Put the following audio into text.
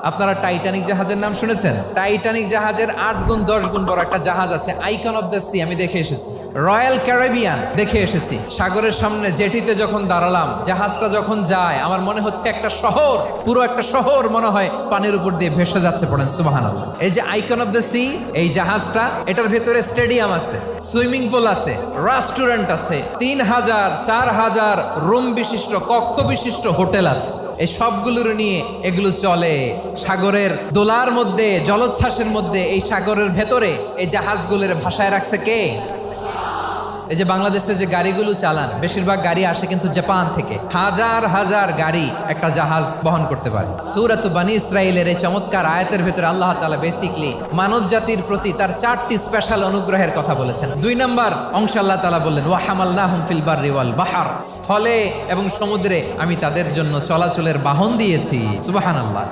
আপনারা টাইটানিক জাহাজের নাম শুনেছেন? টাইটানিক জাহাজের 8 গুণ 10 গুণ বড় একটা জাহাজ আছে, আইকন অফ দ্য সি, আমি দেখে এসেছি। রয়্যাল ক্যারিবিয়ান দেখে এসেছি। সাগরের সামনে জেটিতে যখন দাঁড়ালাম, জাহাজটা যখন যায়, আমার মনে হচ্ছে একটা শহর, পুরো একটা শহর মনে হয় পানির উপর দিয়ে ভেসে যাচ্ছে। পড়েন সুবহানাল্লাহ। এই যে আইকন অফ দ্য সি, এই জাহাজটা, এটার ভেতরে স্টেডিয়াম আছে, সুইমিং পুল আছে, রেস্টুরেন্ট আছে, 3000 4000 রুম বিশিষ্ট, কক্ষ বিশিষ্ট হোটেল আছে। এই সবগুলোর নিয়ে এগুলো চলে সাগরের দোলার মধ্যে, জলোচ্ছ্বাসের মধ্যে। এই সাগরের ভেতরে এই জাহাজগুলোর ভাষায় রাখছে কে? এই যে বাংলাদেশে যে গাড়িগুলো চালান, বেশিরভাগ গাড়ি আসে কিন্তু জাপান থেকে। হাজার হাজার গাড়ি একটা জাহাজ বহন করতে পারে। সূরাত বনী ইসরাঈলের এই চমৎকার আয়াতের ভেতরে আল্লাহ তাআলা বেসিকলি মানব জাতির প্রতি তার 4টি স্পেশাল অনুগ্রহের কথা বলেছেন। 2 নম্বর অংশে আল্লাহ তাআলা বললেন, ওয়া হামালনাহুম ফিল বাররি ওয়াল বাহর, স্থলে এবং সমুদ্রে আমি তাদের জন্য চলাচলের বাহন দিয়েছি। সুবহানাল্লাহ।